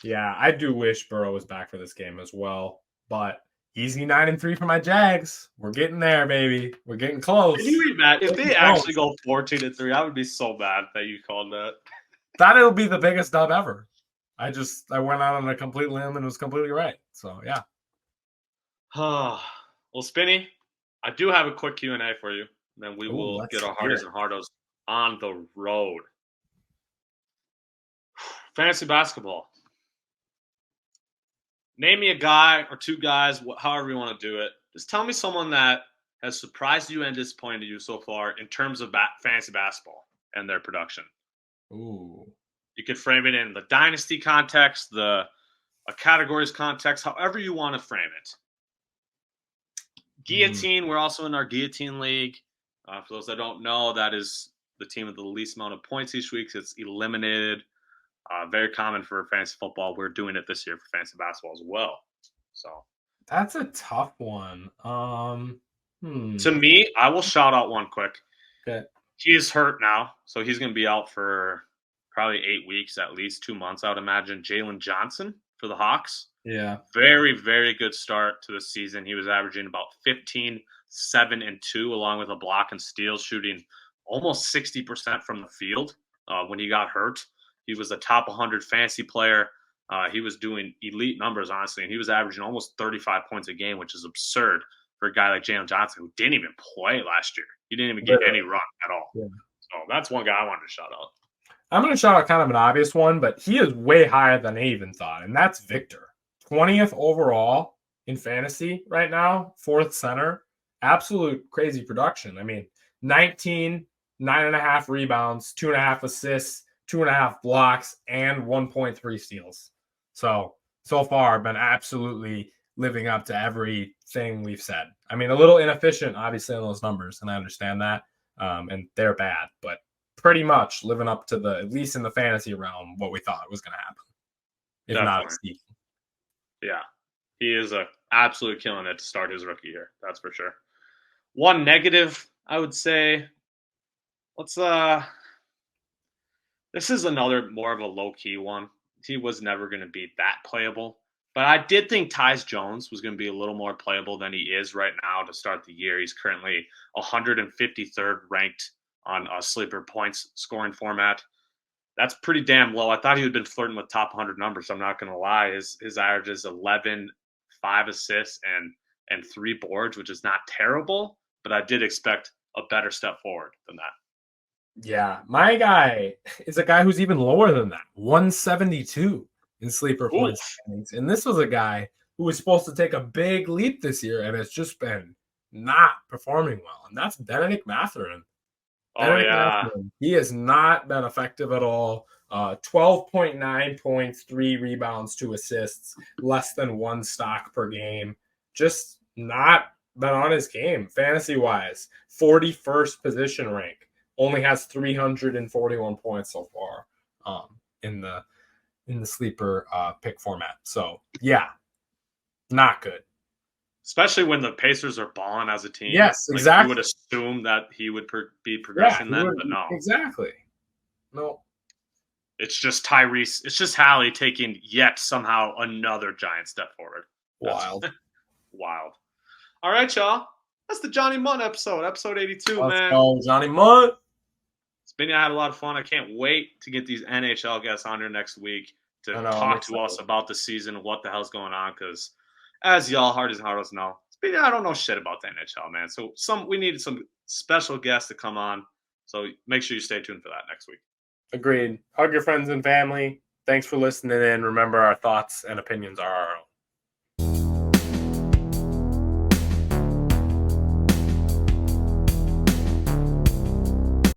Yeah, I do wish Burrow was back for this game as well, but easy 9-3 for my Jags. We're getting there, baby. We're getting close. Can you imagine if they actually go 14-3? I would be so mad that you called that. Thought it would be the biggest dub ever. I went out on a complete limb and was completely right. So yeah. Well, Spinny, I do have a quick Q&A for you. Then we will get our hearties and hardos on the road. Fantasy basketball. Name me a guy or 2 guys, however you want to do it. Just tell me someone that has surprised you and disappointed you so far in terms of fantasy basketball and their production. Ooh. You could frame it in the dynasty context, a categories context, however you want to frame it. Guillotine, we're also in our Guillotine League. For those that don't know, that is the team with the least amount of points each week. It's eliminated. Very common for fantasy football. We're doing it this year for fantasy basketball as well. So that's a tough one. To me, I will shout out one quick. Okay. He is hurt now, so he's going to be out for probably 8 weeks, at least 2 months, I would imagine. Jalen Johnson for the Hawks. Yeah. Very, very good start to the season. He was averaging about 15, 7, and 2, along with a block and steal, shooting almost 60% from the field when he got hurt. He was a top 100 fantasy player. He was doing elite numbers, honestly, and he was averaging almost 35 points a game, which is absurd for a guy like Jalen Johnson, who didn't even play last year. He didn't even get any run at all. Yeah. So that's one guy I wanted to shout out. I'm going to shout out kind of an obvious one, but he is way higher than I even thought, and that's Victor. 20th overall in fantasy right now, 4th center. Absolute crazy production. I mean, 19, 9.5 rebounds, 2.5 assists, 2.5 blocks, and 1.3 steals. So far, I've been absolutely living up to everything we've said. I mean, a little inefficient, obviously, on those numbers, and I understand that, and they're bad, but pretty much living up to at least in the fantasy realm, what we thought was going to happen. If Definitely. not exceeding. Yeah. He is absolutely killing it to start his rookie year. That's for sure. One negative, I would say, this is another more of a low-key one. He was never going to be that playable. But I did think Tyus Jones was going to be a little more playable than he is right now to start the year. He's currently 153rd ranked on a sleeper points scoring format. That's pretty damn low. I thought he had been flirting with top 100 numbers. I'm not going to lie. His average is 11, 5 assists, and 3 boards, which is not terrible. But I did expect a better step forward than that. Yeah, my guy is a guy who's even lower than that, 172 in sleeper points standings. And this was a guy who was supposed to take a big leap this year and has just been not performing well. And that's Benedict Mathurin. He has not been effective at all. 12.9 points, 3 rebounds, 2 assists, less than 1 stock per game. Just not been on his game fantasy wise. 41st position rank. Only has 341 points so far in the sleeper pick format. So yeah, not good. Especially when the Pacers are balling as a team. Yes, exactly. You would assume that he would be progressing then, but no. Exactly. No. It's just Tyrese. It's just Hallie taking yet somehow another giant step forward. Wild. Wild. All right, y'all. That's the Johnny Munn episode 82, man. Let's go, Johnny Munn. Spinny, I had a lot of fun. I can't wait to get these NHL guests on here next week to talk to us about the season, what the hell's going on, because as y'all Hardies and Hardos know, Spinny, I don't know shit about the NHL, man. So we needed some special guests to come on. So make sure you stay tuned for that next week. Agreed. Hug your friends and family. Thanks for listening in. Remember, our thoughts and opinions are our own.